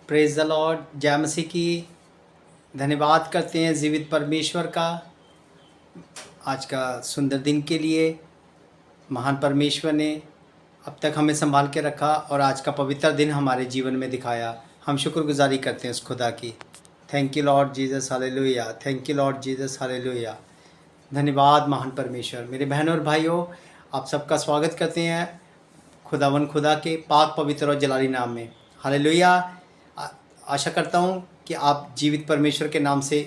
Praise the Lord. जय मसीह की। धन्यवाद करते हैं जीवित परमेश्वर का आज का सुंदर दिन के लिए। महान परमेश्वर ने अब तक हमें संभाल के रखा और आज का पवित्र दिन हमारे जीवन में दिखाया। हम शुक्रगुजारी करते हैं उस खुदा की। Thank you Lord Jesus, hallelujah. Thank you Lord Jesus, hallelujah. धन्यवाद महान परमेश्वर। मेरे बहनों और भाइयों, आप सबका स्वागत करते हैं खुदावन खुदा के पाक पवित्र और जलाली नाम में। हालेलुया। आशा करता हूँ कि आप जीवित परमेश्वर के नाम से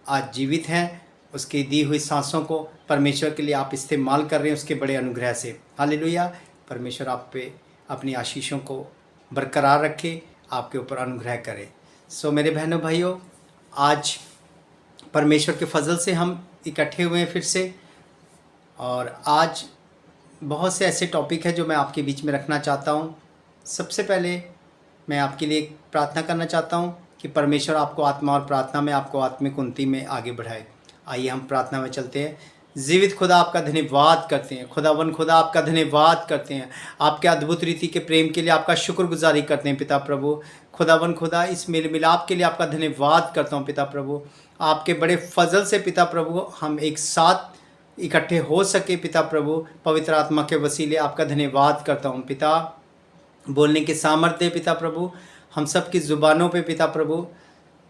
आज जीवित हैं। उसकी दी हुई सांसों को परमेश्वर के लिए आप इस्तेमाल कर रहे हैं उसके बड़े अनुग्रह से। हालेलुया। परमेश्वर आप पे अपनी आशीषों को बरकरार रखे, आपके ऊपर अनुग्रह करे। सो मेरे बहनों भाइयों, आज परमेश्वर के फजल से हम इकट्ठे हुए हैं फिर से, और आज बहुत से ऐसे टॉपिक हैं जो मैं आपके बीच में रखना चाहता हूँ। सबसे पहले मैं आपके लिए प्रार्थना करना चाहता हूँ कि परमेश्वर आपको आत्मा और प्रार्थना में, आपको आत्मिक उन्नति में आगे बढ़ाए। आइए हम प्रार्थना में चलते हैं। जीवित खुदा आपका धन्यवाद करते हैं। खुदावन खुदा आपका धन्यवाद करते हैं। आपके अद्भुत रीति के प्रेम के लिए आपका शुक्रगुजारी करते हैं पिता प्रभु। खुदावन खुदा इस मेल मिलाप के लिए आपका धन्यवाद करता हूँ पिता प्रभु। आपके बड़े फजल से पिता प्रभु हम एक साथ इकट्ठे हो सके पिता प्रभु। पवित्र आत्मा के वसीले आपका धन्यवाद करता हूँ पिता। बोलने के सामर्थ्य पिता प्रभु हम सब की ज़ुबानों पे पिता प्रभु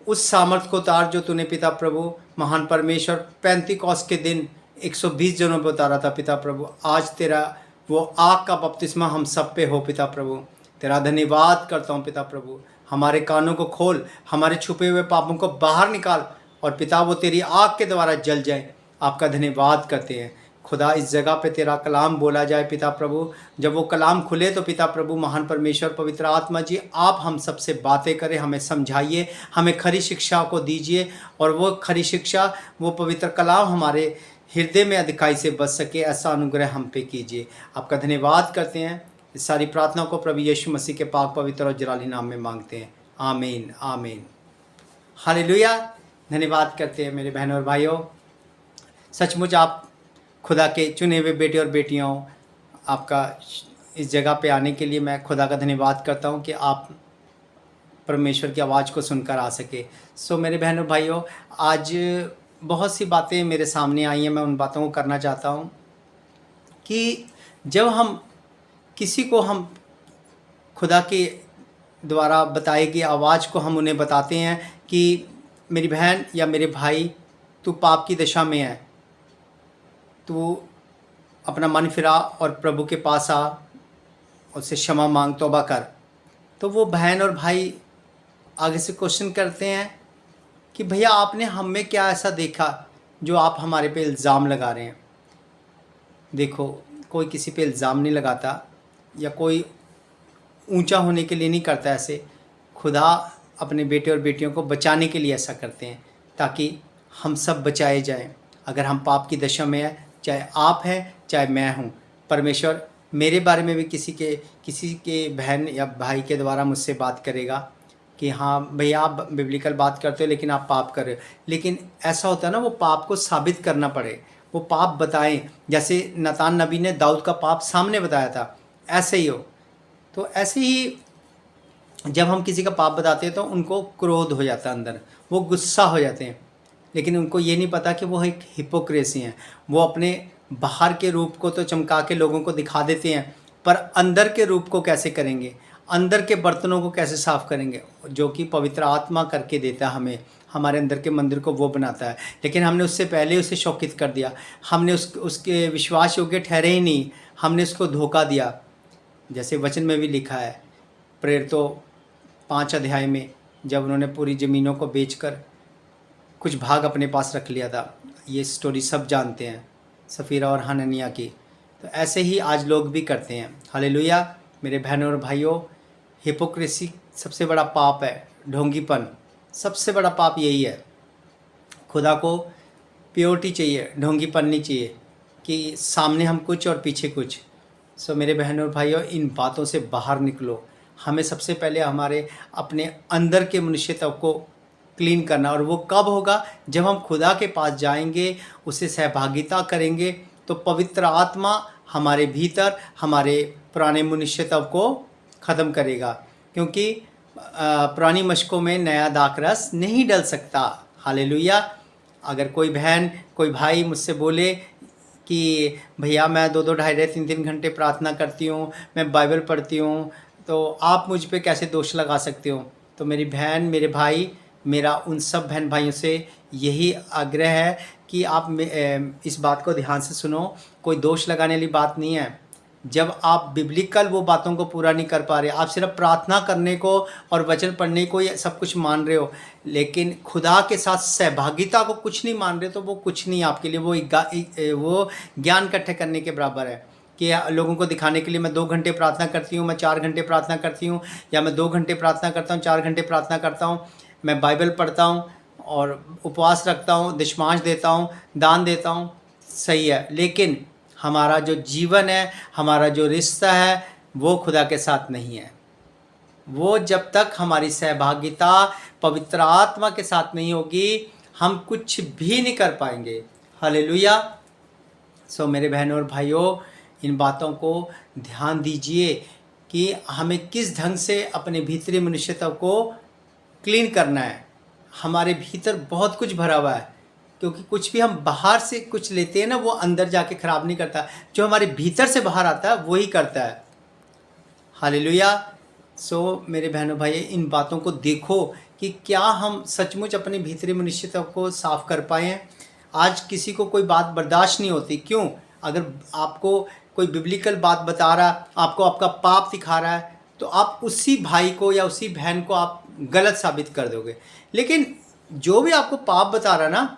उस सामर्थ्य को उतार जो तूने पिता प्रभु महान परमेश्वर पेंतिकोस्त के दिन 120 जनों पे उतारा था पिता प्रभु। आज तेरा वो आग का बपतिस्मा हम सब पे हो पिता प्रभु। तेरा धन्यवाद करता हूँ पिता प्रभु। हमारे कानों को खोल, हमारे छुपे हुए पापों को बाहर निकाल और पिता वो तेरी आग के द्वारा जल जाए। आपका धन्यवाद करते हैं खुदा। इस जगह पे तेरा कलाम बोला जाए पिता प्रभु। जब वो कलाम खुले तो पिता प्रभु महान परमेश्वर पवित्र आत्मा जी आप हम सबसे बातें करें, हमें समझाइए, हमें खरी शिक्षा को दीजिए, और वो खरी शिक्षा, वो पवित्र कलाम हमारे हृदय में अधिकाई से बच सके, ऐसा अनुग्रह हम पे कीजिए। आपका धन्यवाद करते हैं। इस सारी प्रार्थना को प्रभु यीशु मसीह के पाक पवित्र और जलाली नाम में मांगते हैं। आमीन आमीन। हालेलुया। धन्यवाद करते हैं मेरे बहनों और भाइयों। सचमुच आप खुदा के चुने हुए बेटे और बेटियों, आपका इस जगह पे आने के लिए मैं खुदा का धन्यवाद करता हूँ कि आप परमेश्वर की आवाज़ को सुनकर आ सके। सो मेरे बहनों भाइयों, आज बहुत सी बातें मेरे सामने आई हैं। मैं उन बातों को करना चाहता हूँ कि जब हम किसी को हम खुदा के द्वारा बताई गई आवाज़ को हम उन्हें बताते हैं कि मेरी बहन या मेरे भाई, तू पाप की दशा में है, तू अपना मन फिरा और प्रभु के पास आ, उससे क्षमा मांग, तौबा कर, तो वो बहन और भाई आगे से क्वेश्चन करते हैं कि भैया आपने हम में क्या ऐसा देखा जो आप हमारे पे इल्ज़ाम लगा रहे हैं। देखो, कोई किसी पे इल्ज़ाम नहीं लगाता या कोई ऊंचा होने के लिए नहीं करता ऐसे। खुदा अपने बेटे और बेटियों को बचाने के लिए ऐसा करते हैं ताकि हम सब बचाए जाएं। अगर हम पाप की दशा में हैं, चाहे आप हैं चाहे मैं हूँ, परमेश्वर मेरे बारे में भी किसी के बहन या भाई के द्वारा मुझसे बात करेगा कि हाँ भैया आप बिब्लिकल बात करते हो लेकिन आप पाप कर रहे हो। लेकिन ऐसा होता है ना, वो पाप को साबित करना पड़े, वो पाप बताएं। जैसे नतान नबी ने दाऊद का पाप सामने बताया था, ऐसे ही हो। तो ऐसे ही जब हम किसी का पाप बताते हैं तो उनको क्रोध हो जाता है अंदर, वो गुस्सा हो जाते हैं। लेकिन उनको ये नहीं पता कि वो एक हिपोक्रेसी है। वो अपने बाहर के रूप को तो चमका के लोगों को दिखा देते हैं, पर अंदर के रूप को कैसे करेंगे, अंदर के बर्तनों को कैसे साफ़ करेंगे, जो कि पवित्र आत्मा करके देता है हमें। हमारे अंदर के मंदिर को वो बनाता है। लेकिन हमने उससे पहले उसे शौकित कर दिया, हमने उसके विश्वास योग्य ठहरे ही नहीं, हमने उसको धोखा दिया। जैसे वचन में भी लिखा है, प्रेरितों 5 अध्याय में, जब उन्होंने पूरी ज़मीनों को बेचकर कुछ भाग अपने पास रख लिया था। ये स्टोरी सब जानते हैं, सफ़ीरा और हननिया की। तो ऐसे ही आज लोग भी करते हैं। हालेलुया। मेरे बहनों और भाइयों, हिपोक्रेसी सबसे बड़ा पाप है, ढोंगीपन सबसे बड़ा पाप यही है। खुदा को प्योरिटी चाहिए, ढोंगीपन नहीं चाहिए कि सामने हम कुछ और पीछे कुछ। सो मेरे बहनों और भाइयों, इन बातों से बाहर निकलो। हमें सबसे पहले हमारे अपने अंदर के मनुष्यत्व को क्लीन करना, और वो कब होगा, जब हम खुदा के पास जाएंगे, उससे सहभागिता करेंगे, तो पवित्र आत्मा हमारे भीतर हमारे पुराने मनुष्यत्व को ख़त्म करेगा। क्योंकि पुरानी मशकों में नया दाखरस नहीं डल सकता। हालेलुया। अगर कोई बहन कोई भाई मुझसे बोले कि भैया मैं 2-2 ढाई 3-3 घंटे प्रार्थना करती हूँ, मैं बाइबल पढ़ती हूँ, तो आप मुझ पे कैसे दोष लगा सकते हो? तो मेरी बहन मेरे भाई, मेरा उन सब बहन भाइयों से यही आग्रह है कि आप इस बात को ध्यान से सुनो। कोई दोष लगाने वाली बात नहीं है। जब आप बिब्लिकल वो बातों को पूरा नहीं कर पा रहे, आप सिर्फ प्रार्थना करने को और वचन पढ़ने को ये सब कुछ मान रहे हो, लेकिन खुदा के साथ सहभागिता को कुछ नहीं मान रहे, तो वो कुछ नहीं आपके लिए। वो ज्ञान इकट्ठे करने के बराबर है कि लोगों को दिखाने के लिए मैं 2 घंटे प्रार्थना करती हूँ, मैं 4 घंटे प्रार्थना करती हूँ, या मैं 2 घंटे प्रार्थना करता हूँ, 4 घंटे प्रार्थना करता हूँ, मैं बाइबल पढ़ता हूँ और उपवास रखता हूँ, दशमांश देता हूँ, दान देता हूँ। सही है, लेकिन हमारा जो जीवन है, हमारा जो रिश्ता है, वो खुदा के साथ नहीं है। वो जब तक हमारी सहभागिता पवित्र आत्मा के साथ नहीं होगी, हम कुछ भी नहीं कर पाएंगे। हालेलुया। सो मेरे बहनों और भाइयों, इन बातों को ध्यान दीजिए कि हमें किस ढंग से अपने भीतरी मनुष्यता को क्लीन करना है। हमारे भीतर बहुत कुछ भरा हुआ है, क्योंकि कुछ भी हम बाहर से कुछ लेते हैं ना, वो अंदर जाके ख़राब नहीं करता। जो हमारे भीतर से बाहर आता है वही करता है। हालेलुया। सो मेरे बहनों भाई, इन बातों को देखो कि क्या हम सचमुच अपनी भीतरी मनुष्यता को साफ कर पाए हैं। आज किसी को कोई बात बर्दाश्त नहीं होती। क्यों? अगर आपको कोई बिब्लिकल बात बता रहा, आपको आपका पाप दिखा रहा है, तो आप उसी भाई को या उसी बहन को आप गलत साबित कर दोगे। लेकिन जो भी आपको पाप बता रहा ना,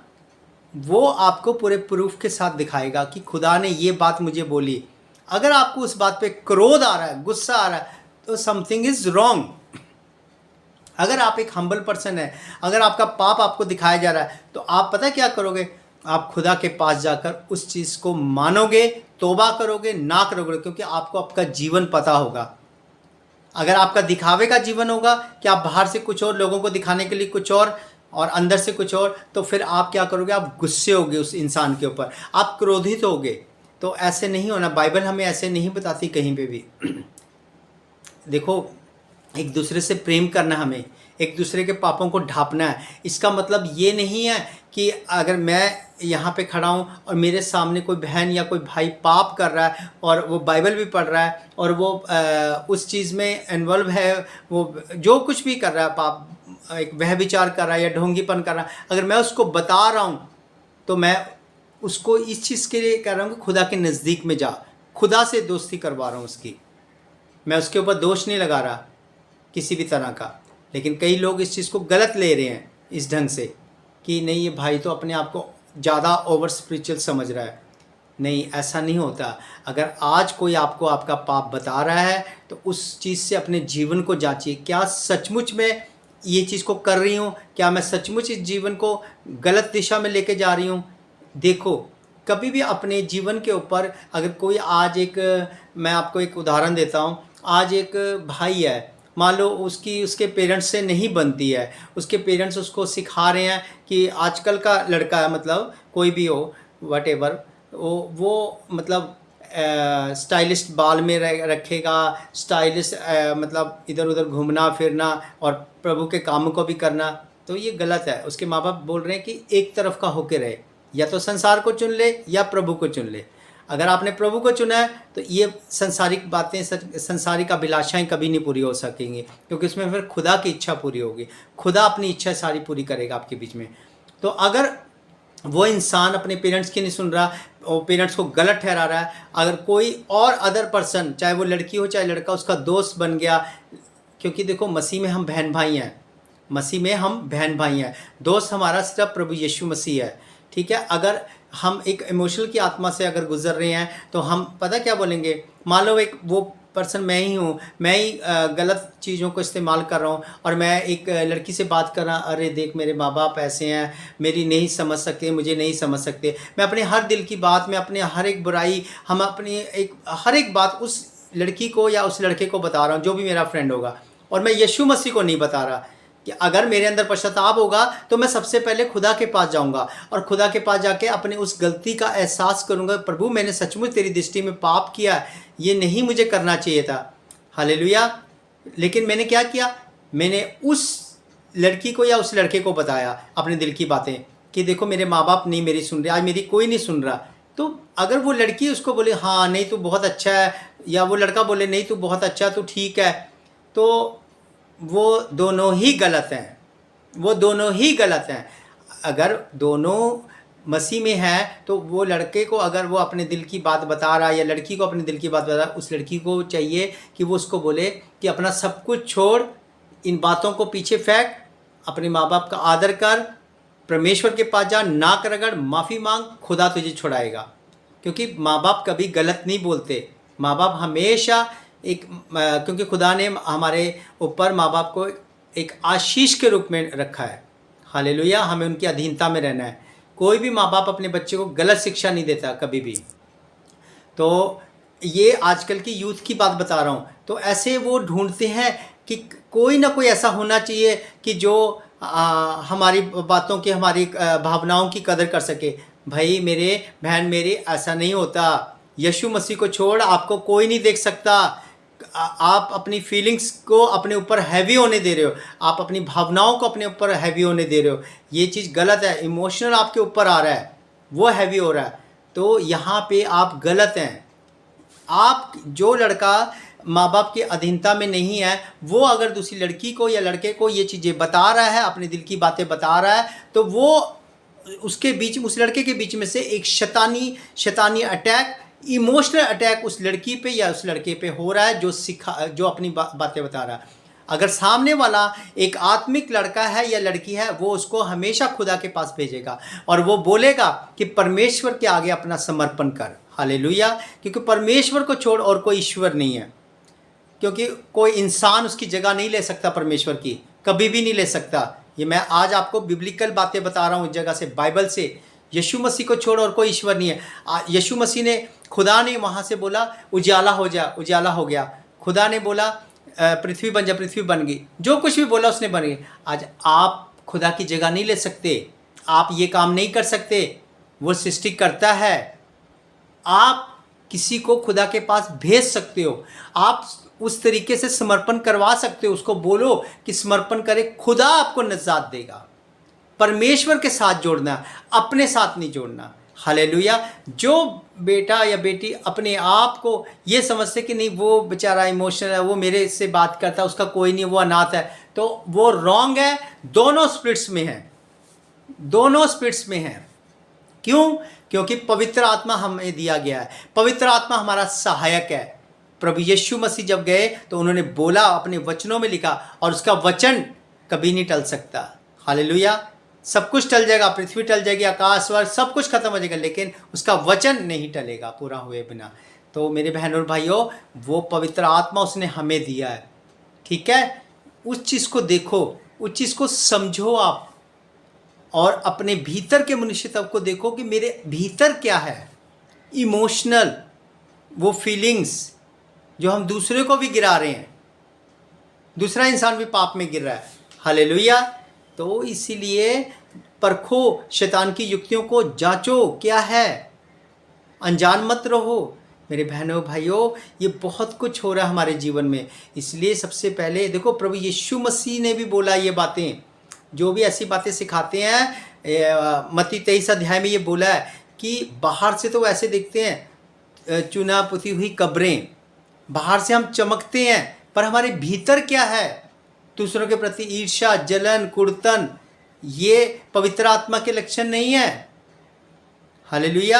वो आपको पूरे प्रूफ के साथ दिखाएगा कि खुदा ने ये बात मुझे बोली। अगर आपको उस बात पे क्रोध आ रहा है, गुस्सा आ रहा है, तो समथिंग इज रॉन्ग। अगर आप एक हम्बल पर्सन है, अगर आपका पाप आपको दिखाया जा रहा है, तो आप पता क्या करोगे? आप खुदा के पास जाकर उस चीज़ को मानोगे, तौबा करोगे, ना करोगे, क्योंकि आपको आपका जीवन पता होगा। अगर आपका दिखावे का जीवन होगा कि आप बाहर से कुछ और, लोगों को दिखाने के लिए कुछ और अंदर से कुछ और, तो फिर आप क्या करोगे? आप गुस्से होगे उस इंसान के ऊपर, आप क्रोधित होगे। तो ऐसे नहीं होना। बाइबल हमें ऐसे नहीं बताती कहीं पे भी। देखो, एक दूसरे से प्रेम करना, हमें एक दूसरे के पापों को ढांपना है। इसका मतलब ये नहीं है कि अगर मैं यहाँ पे खड़ा हूँ और मेरे सामने कोई बहन या कोई भाई पाप कर रहा है और वो बाइबल भी पढ़ रहा है और वो उस चीज़ में इन्वॉल्व है, वो जो कुछ भी कर रहा है, पाप, एक व्यभिचार कर रहा है या ढोंगीपन कर रहा है, अगर मैं उसको बता रहा हूँ, तो मैं उसको इस चीज़ के लिए कह रहा हूँ कि खुदा के नज़दीक में जा, खुदा से दोस्ती करवा रहा हूँ उसकी। मैं उसके ऊपर दोष नहीं लगा रहा किसी भी तरह का। लेकिन कई लोग इस चीज़ को गलत ले रहे हैं इस ढंग से कि नहीं, ये भाई तो अपने आप को ज़्यादा ओवर स्पिरिचुअल समझ रहा है। नहीं, ऐसा नहीं होता। अगर आज कोई आपको आपका पाप बता रहा है, तो उस चीज़ से अपने जीवन को जांचिए। क्या सचमुच में ये चीज़ को कर रही हूँ? क्या मैं सचमुच इस जीवन को गलत दिशा में लेके जा रही हूँ? देखो, कभी भी अपने जीवन के ऊपर अगर कोई आज मैं आपको एक उदाहरण देता हूँ। आज एक भाई है, मान लो उसके पेरेंट्स से नहीं बनती है, उसके पेरेंट्स उसको सिखा रहे हैं कि आजकल का लड़का है, मतलब कोई भी हो, वटेवर, वो मतलब स्टाइलिस्ट बाल में रखेगा, स्टाइलिश मतलब इधर उधर घूमना फिरना और प्रभु के कामों को भी करना। तो ये गलत है। उसके माँ बाप बोल रहे हैं कि एक तरफ का होके रहे, या तो संसार को चुन ले या प्रभु को चुन ले। अगर आपने प्रभु को चुना है, तो ये संसारिक बातें, संसारिक अभिलाषाएं कभी नहीं पूरी हो सकेंगी, क्योंकि उसमें फिर खुदा की इच्छा पूरी होगी। खुदा अपनी इच्छा सारी पूरी करेगा आपके बीच में। तो अगर वो इंसान अपने पेरेंट्स की नहीं सुन रहा, वो पेरेंट्स को गलत ठहरा रहा है, अगर कोई और अदर पर्सन, चाहे वो लड़की हो चाहे लड़का, उसका दोस्त बन गया, क्योंकि देखो मसीह में हम बहन भाई हैं, मसीह में हम बहन भाई हैं। दोस्त हमारा सिर्फ प्रभु यीशु मसीह है, ठीक है। अगर हम एक इमोशनल की आत्मा से अगर गुजर रहे हैं, तो हम पता क्या बोलेंगे? मान लो एक वो पर्सन मैं ही हूँ, मैं ही गलत चीज़ों को इस्तेमाल कर रहा हूँ, और मैं एक लड़की से बात कर रहा, अरे देख मेरे माँ बाप ऐसे हैं, मेरी नहीं समझ सकते, मुझे नहीं समझ सकते। मैं अपने हर दिल की बात, मैं अपने हर एक बुराई, हम अपनी हर एक बात उस लड़की को या उस लड़के को बता रहा हूँ, जो भी मेरा फ्रेंड होगा, और मैं यीशु मसीह को नहीं बता रहा कि अगर मेरे अंदर पश्चाताप होगा, तो मैं सबसे पहले खुदा के पास जाऊंगा और खुदा के पास जाके अपने उस गलती का एहसास करूंगा, प्रभु मैंने सचमुच तेरी दृष्टि में पाप किया, ये नहीं मुझे करना चाहिए था। हालेलुया। लेकिन मैंने क्या किया? मैंने उस लड़की को या उस लड़के को बताया अपने दिल की बातें कि देखो मेरे माँ बाप नहीं मेरी सुन रहे, आज मेरी कोई नहीं सुन रहा, तो अगर वो लड़की उसको बोले हाँ नहीं तू बहुत अच्छा है, या वो लड़का बोले नहीं तू बहुत अच्छा तू ठीक है, तो वो दोनों ही गलत हैं, वो दोनों ही गलत हैं। अगर दोनों मसीह में है तो वो लड़के को अगर वो अपने दिल की बात बता रहा है या लड़की को अपने दिल की बात बता रहा है, उस लड़की को चाहिए कि वो उसको बोले कि अपना सब कुछ छोड़, इन बातों को पीछे फेंक, अपने माँ बाप का आदर कर, परमेश्वर के पास जा, नाक रगड़, माफ़ी मांग, खुदा तुझे छुड़ाएगा। क्योंकि माँ बाप कभी गलत नहीं बोलते, माँ बाप हमेशा क्योंकि खुदा ने हमारे ऊपर माँ बाप को एक आशीष के रूप में रखा है। हालेलुया, हमें उनकी अधीनता में रहना है। कोई भी माँ बाप अपने बच्चे को गलत शिक्षा नहीं देता कभी भी। तो ये आजकल की यूथ की बात बता रहा हूँ। तो ऐसे वो ढूंढते हैं कि कोई ना कोई ऐसा होना चाहिए कि जो हमारी बातों की, हमारी भावनाओं की कदर कर सके। भाई मेरे बहन मेरी, ऐसा नहीं होता। यीशु मसीह को छोड़ आपको कोई नहीं देख सकता। आप अपनी फीलिंग्स को अपने ऊपर हैवी होने दे रहे हो, आप अपनी भावनाओं को अपने ऊपर हैवी होने दे रहे हो। ये चीज़ गलत है। इमोशनल आपके ऊपर आ रहा है, वो हैवी हो रहा है, तो यहाँ पे आप गलत हैं। आप जो लड़का माँ बाप की अधीनता में नहीं है, वो अगर दूसरी लड़की को या लड़के को ये चीज़ें बता रहा है, अपने दिल की बातें बता रहा है, तो वो उसके बीच, उस लड़के के बीच में से एक शैतानी अटैक, इमोशनल अटैक उस लड़की पे या उस लड़के पे हो रहा है जो अपनी बातें बता रहा है। अगर सामने वाला एक आत्मिक लड़का है या लड़की है, वो उसको हमेशा खुदा के पास भेजेगा और वो बोलेगा कि परमेश्वर के आगे अपना समर्पण कर। हालेलुया, क्योंकि परमेश्वर को छोड़ और कोई ईश्वर नहीं है। क्योंकि कोई इंसान उसकी जगह नहीं ले सकता, परमेश्वर की कभी भी नहीं ले सकता। ये मैं आज आपको बिब्लिकल बातें बता रहा हूँ, इस जगह से, बाइबल से। यीशु मसीह को छोड़ और कोई ईश्वर नहीं है। यीशु मसीह ने, खुदा ने वहाँ से बोला उजाला हो जा, उजाला हो गया। खुदा ने बोला पृथ्वी बन जा, पृथ्वी बन गई। जो कुछ भी बोला उसने बन गई। आज आप खुदा की जगह नहीं ले सकते, आप ये काम नहीं कर सकते। वो सृष्टि करता है। आप किसी को खुदा के पास भेज सकते हो, आप उस तरीके से समर्पण करवा सकते हो। उसको बोलो कि समर्पण करे, खुदा आपको निजात देगा। परमेश्वर के साथ जोड़ना, अपने साथ नहीं जोड़ना। हालेलुया। जो बेटा या बेटी अपने आप को ये समझते कि नहीं वो बेचारा इमोशनल है, वो मेरे से बात करता है, उसका कोई नहीं, वो अनाथ है, तो वो रॉन्ग है। दोनों स्पिरिट्स में है, दोनों स्पिरिट्स में है। क्यों? क्योंकि पवित्र आत्मा हमें दिया गया है। पवित्र आत्मा हमारा सहायक है। प्रभु यीशु मसीह जब गए तो उन्होंने बोला, अपने वचनों में लिखा, और उसका वचन कभी नहीं टल सकता। हालेलुया। सब कुछ टल जाएगा, पृथ्वी टल जाएगी, आकाश स्वर्ग सब कुछ खत्म हो जाएगा, लेकिन उसका वचन नहीं टलेगा पूरा हुए बिना। तो मेरे बहनों और भाइयों, वो पवित्र आत्मा उसने हमें दिया है। ठीक है, उस चीज़ को देखो, उस चीज़ को समझो आप, और अपने भीतर के मनुष्यत्व को देखो कि मेरे भीतर क्या है। इमोशनल वो फीलिंग्स जो हम दूसरे को भी गिरा रहे हैं, दूसरा इंसान भी पाप में गिर रहा है। हालेलुया। तो इसीलिए परखो, शैतान की युक्तियों को जांचो क्या है, अनजान मत रहो। मेरे बहनों भाइयों, ये बहुत कुछ हो रहा है हमारे जीवन में। इसलिए सबसे पहले देखो, प्रभु यीशु मसीह ने भी बोला ये बातें, जो भी ऐसी बातें सिखाते हैं, मत्ती 23 अध्याय में ये बोला है कि बाहर से तो वैसे दिखते हैं चुना पुती हुई कब्रें, बाहर से हम चमकते हैं, पर हमारे भीतर क्या है? दूसरों के प्रति ईर्ष्या, जलन, कुड़तन, ये पवित्र आत्मा के लक्षण नहीं है। हालेलुया।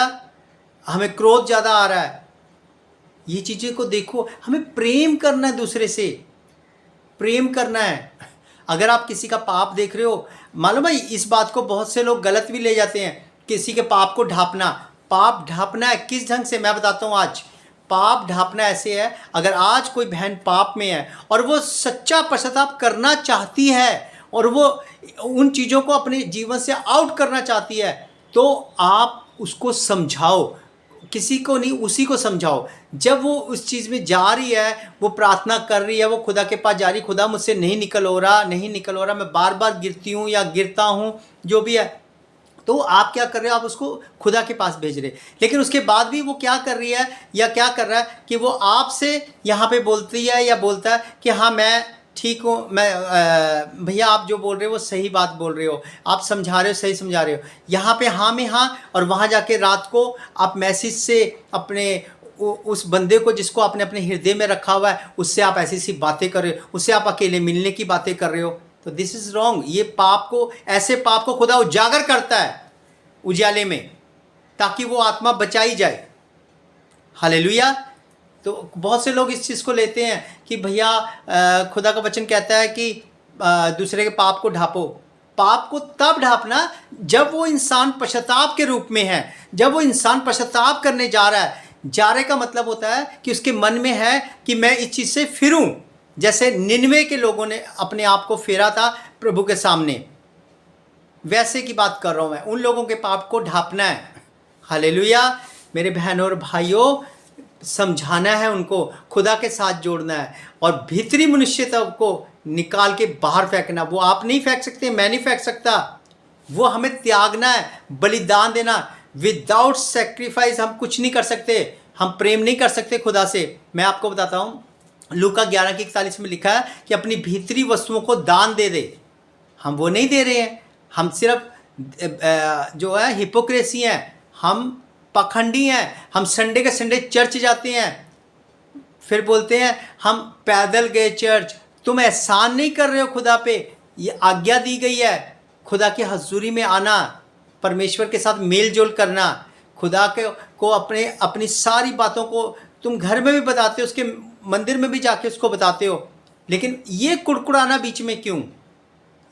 हमें क्रोध ज़्यादा आ रहा है, ये चीज़ें को देखो। हमें प्रेम करना है, दूसरे से प्रेम करना है। अगर आप किसी का पाप देख रहे हो, मालूम है इस बात को बहुत से लोग गलत भी ले जाते हैं, किसी के पाप को ढांपना। पाप ढांपना है किस ढंग से, मैं बताता हूँ आज। पाप ढांपना ऐसे है, अगर आज कोई बहन पाप में है और वो सच्चा पश्चाताप करना चाहती है और वो उन चीज़ों को अपने जीवन से आउट करना चाहती है, तो आप उसको समझाओ, किसी को नहीं, उसी को समझाओ। जब वो उस चीज़ में जा रही है, वो प्रार्थना कर रही है, वो खुदा के पास जा रही, खुदा मुझसे नहीं निकल हो रहा, मैं बार बार गिरती हूँ या गिरता हूँ, जो भी है, तो आप क्या कर रहे हो? आप उसको खुदा के पास भेज रहे। लेकिन उसके बाद भी वो क्या कर रही है या क्या कर रहा है कि वो आपसे यहाँ पे बोलती है या बोलता है कि हाँ मैं ठीक हो, मैं भैया आप जो बोल रहे हो वो सही बात बोल रहे हो, आप समझा रहे हो, सही समझा रहे हो। यहाँ पे हाँ में हाँ, और वहाँ जाके रात को आप मैसेज से अपने उस बंदे को जिसको आपने अपने हृदय में रखा हुआ है, उससे आप ऐसी सी बातें कर रहे हो, उससे आप अकेले मिलने की बातें कर रहे हो, तो दिस इज़ रॉन्ग। ये पाप को, ऐसे पाप को खुदा उजागर करता है उजाले में, ताकि वो आत्मा बचाई जाए। हालेलुया। तो बहुत से लोग इस चीज़ को लेते हैं कि भैया खुदा का वचन कहता है कि दूसरे के पाप को ढांपो। पाप को तब ढांपना जब वो इंसान पश्चाताप के रूप में है, जब वो इंसान पश्चाताप करने जा रहा है। जारे का मतलब होता है कि उसके मन में है कि मैं इस चीज़ से फिरूं, जैसे निनवे के लोगों ने अपने आप को फेरा था प्रभु के सामने, वैसे की बात कर रहा हूं मैं। उन लोगों के पाप को ढांपना है। हालेलुया। मेरे बहनों और भाइयों, समझाना है उनको, खुदा के साथ जोड़ना है, और भीतरी मनुष्यता को निकाल के बाहर फेंकना। वो आप नहीं फेंक सकते, मैं नहीं फेंक सकता, वो हमें त्यागना है, बलिदान देना। विदाउट सेक्रीफाइस हम कुछ नहीं कर सकते, हम प्रेम नहीं कर सकते खुदा से। मैं आपको बताता हूँ, लूका 11:41 में लिखा है कि अपनी भीतरी वस्तुओं को दान दे दे। हम वो नहीं दे रहे हैं, हम सिर्फ जो है हिपोक्रेसी हैं, हम पखंडी हैं। हम संडे के संडे चर्च जाते हैं, फिर बोलते हैं हम पैदल गए चर्च। तुम एहसान नहीं कर रहे हो खुदा पे। ये आज्ञा दी गई है खुदा की हजूरी में आना, परमेश्वर के साथ मेल जोल करना, खुदा के को अपनी सारी बातों को तुम घर में भी बताते हो, उसके मंदिर में भी जाके उसको बताते हो, लेकिन ये कुड़कुड़ाना बीच में क्यों?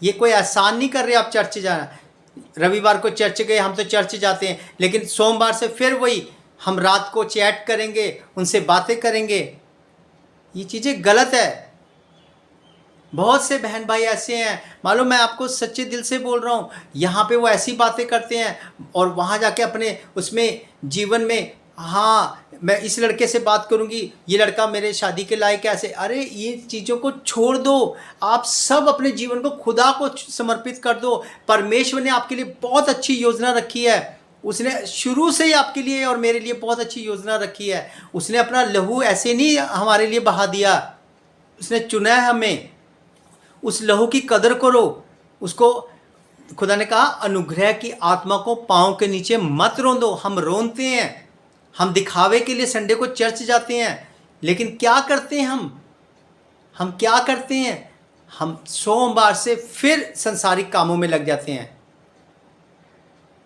ये कोई एहसान नहीं कर रहे आप चर्च जाना। रविवार को चर्च गए, हम तो चर्च जाते हैं, लेकिन सोमवार से फिर वही हम रात को चैट करेंगे, उनसे बातें करेंगे। ये चीज़ें गलत है। बहुत से बहन भाई ऐसे हैं, मालूम, मैं आपको सच्चे दिल से बोल रहा हूँ, यहाँ पे वो ऐसी बातें करते हैं और वहाँ जाके अपने उसमें जीवन में, हाँ मैं इस लड़के से बात करूँगी, ये लड़का मेरे शादी के लायक ऐसे। अरे ये चीज़ों को छोड़ दो, आप सब अपने जीवन को खुदा को समर्पित कर दो। परमेश्वर ने आपके लिए बहुत अच्छी योजना रखी है, उसने शुरू से ही आपके लिए और मेरे लिए बहुत अच्छी योजना रखी है। उसने अपना लहू ऐसे नहीं हमारे लिए बहा दिया, उसने चुना है हमें। उस लहू की कदर करो। उसको खुदा ने कहा अनुग्रह की आत्मा को पाँव के नीचे मत रोंदो। हम रोनते हैं, हम दिखावे के लिए संडे को चर्च जाते हैं, लेकिन क्या करते हैं हम क्या करते हैं? हम सोमवार से फिर संसारिक कामों में लग जाते हैं।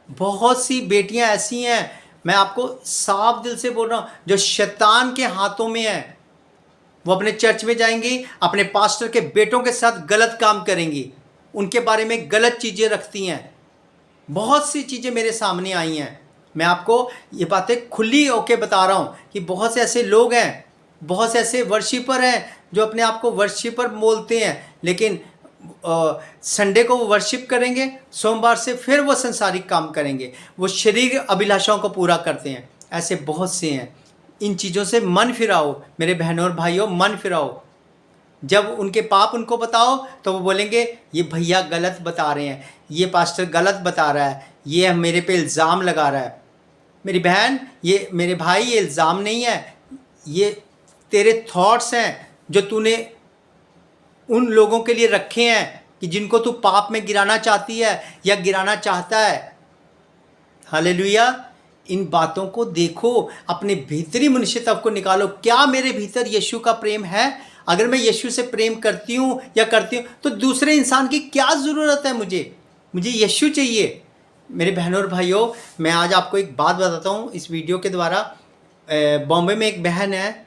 बहुत सी बेटियां ऐसी हैं, मैं आपको साफ दिल से बोल रहा हूं, जो शैतान के हाथों में है। वो अपने चर्च में जाएंगी, अपने पास्टर के बेटों के साथ गलत काम करेंगी, उनके बारे में गलत चीज़ें रखती हैं। बहुत सी चीज़ें मेरे सामने आई हैं, मैं आपको ये बातें खुली होके बता रहा हूँ कि बहुत से ऐसे लोग हैं, बहुत से ऐसे वर्शिपर हैं जो अपने आप को वर्शिपर बोलते हैं, लेकिन संडे को वो वर्शिप करेंगे, सोमवार से फिर वो संसारिक काम करेंगे, वो शरीर अभिलाषाओं को पूरा करते हैं। ऐसे बहुत से हैं। इन चीज़ों से मन फिराओ मेरे बहनों और भाइयों, मन फिराओ। जब उनके पाप उनको बताओ तो वो बोलेंगे ये भैया गलत बता रहे हैं, ये पास्टर गलत बता रहा है, ये मेरे पे इल्ज़ाम लगा रहा है। मेरी बहन, ये मेरे भाई, ये इल्ज़ाम नहीं है, ये तेरे थॉट्स हैं जो तूने उन लोगों के लिए रखे हैं कि जिनको तू पाप में गिराना चाहती है या गिराना चाहता है। हालेलुया। इन बातों को देखो, अपने भीतरी मनुष्यता को निकालो। क्या मेरे भीतर यीशु का प्रेम है? अगर मैं यीशु से प्रेम करती हूँ या करती हूँ तो दूसरे इंसान की क्या ज़रूरत है? मुझे यीशु चाहिए। मेरे बहनों और भाइयों, मैं आज आपको एक बात बताता हूँ इस वीडियो के द्वारा। बॉम्बे में एक बहन है,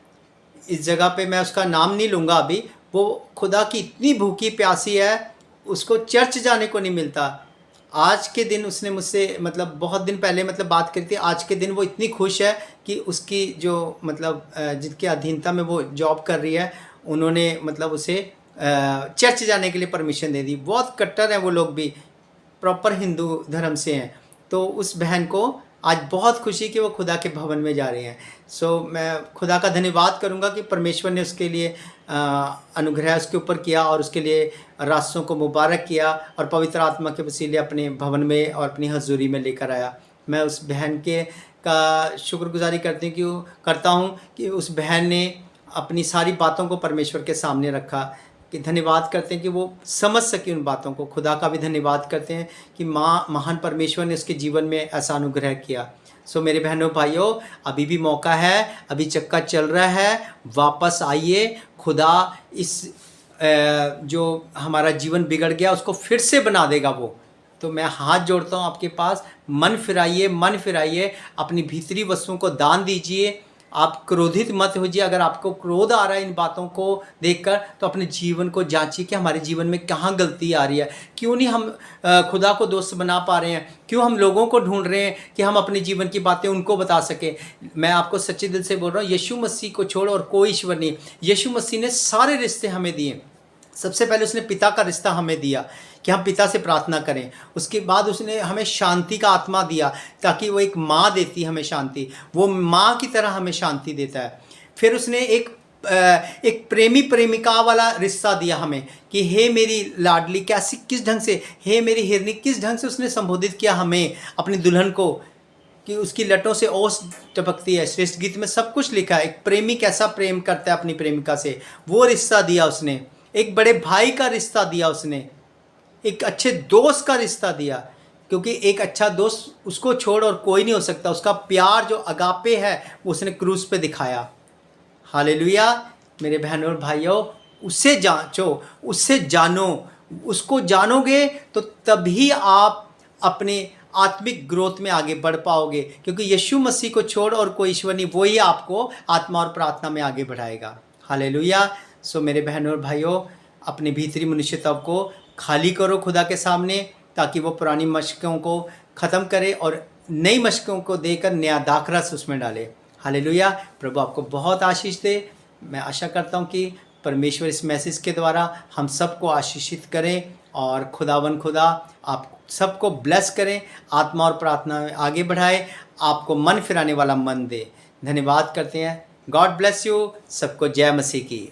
इस जगह पे मैं उसका नाम नहीं लूँगा अभी। वो खुदा की इतनी भूखी प्यासी है, उसको चर्च जाने को नहीं मिलता। आज के दिन उसने मुझसे मतलब बहुत दिन पहले मतलब बात करी थी। आज के दिन वो इतनी खुश है कि उसकी जो मतलब जिनके अधीनता में वो जॉब कर रही है, उन्होंने मतलब उसे चर्च जाने के लिए परमिशन दे दी। बहुत कट्टर हैं वो लोग भी, प्रॉपर हिंदू धर्म से हैं। तो उस बहन को आज बहुत खुशी कि वो खुदा के भवन में जा रहे हैं। सो मैं खुदा का धन्यवाद करूंगा कि परमेश्वर ने उसके लिए अनुग्रह उसके ऊपर किया और उसके लिए रास्तों को मुबारक किया और पवित्र आत्मा के वसीले अपने भवन में और अपनी हजूरी में लेकर आया। मैं उस बहन के का शुक्रगुजारी करता हूँ कि उस बहन ने अपनी सारी बातों को परमेश्वर के सामने रखा। कि धन्यवाद करते हैं कि वो समझ सके उन बातों को। खुदा का भी धन्यवाद करते हैं कि महान परमेश्वर ने उसके जीवन में ऐसा अनुग्रह किया। सो मेरे बहनों भाइयों, अभी भी मौका है, अभी चक्का चल रहा है, वापस आइए। खुदा इस जो हमारा जीवन बिगड़ गया उसको फिर से बना देगा वो। तो मैं हाथ जोड़ता हूँ आपके पास, मन फिराइए, अपनी भीतरी वस्तुओं को दान दीजिए। आप क्रोधित मत होइए। अगर आपको क्रोध आ रहा है इन बातों को देखकर, तो अपने जीवन को जांचिए कि हमारे जीवन में कहाँ गलती आ रही है। क्यों नहीं हम खुदा को दोस्त बना पा रहे हैं? क्यों हम लोगों को ढूंढ रहे हैं कि हम अपने जीवन की बातें उनको बता सके? मैं आपको सच्चे दिल से बोल रहा हूँ, यीशु मसीह को छोड़ और कोई ईश्वर नहीं। यीशु मसीह ने सारे रिश्ते हमें दिए। सबसे पहले उसने पिता का रिश्ता हमें दिया कि हम पिता से प्रार्थना करें। उसके बाद उसने हमें शांति का आत्मा दिया, ताकि वो एक माँ देती हमें शांति, वो माँ की तरह हमें शांति देता है। फिर उसने एक प्रेमी प्रेमिका वाला रिश्ता दिया हमें कि हे मेरी लाडली, कैसी किस ढंग से, हे मेरी हिरनी, किस ढंग से उसने संबोधित किया हमें, अपनी दुल्हन को, कि उसकी लटों से ओस टपकती है। श्रेष्ठ गीत में सब कुछ लिखा है। एक प्रेमी कैसा प्रेम करता है अपनी प्रेमिका से, वो रिश्ता दिया उसने। एक बड़े भाई का रिश्ता दिया उसने। एक अच्छे दोस्त का रिश्ता दिया, क्योंकि एक अच्छा दोस्त उसको छोड़ और कोई नहीं हो सकता। उसका प्यार जो अगापे है वो उसने क्रूस पे दिखाया। हालेलुया। मेरे बहनों और भाइयों, उससे जांचो, उससे जानो। उसको जानोगे तो तभी आप अपने आत्मिक ग्रोथ में आगे बढ़ पाओगे, क्योंकि यीशु मसीह को छोड़ और कोई ईश्वर नहीं, वही आपको आत्मा और प्रार्थना में आगे बढ़ाएगा। हालेलुया। सो मेरे बहनों और भाइयों, अपने भीतरी मनुष्यत्व को खाली करो खुदा के सामने, ताकि वो पुरानी मशकों को ख़त्म करे और नई मशकों को देकर नया दाखरस उसमें डाले। हालेलुया। प्रभु आपको बहुत आशीष दे। मैं आशा करता हूँ कि परमेश्वर इस मैसेज के द्वारा हम सबको आशीषित करें, और खुदा आप सबको ब्लेस करें, आत्मा और प्रार्थना में आगे बढ़ाए, आपको मन फिराने वाला मन दे। धन्यवाद करते हैं। God bless you. सबको जय मसीह की।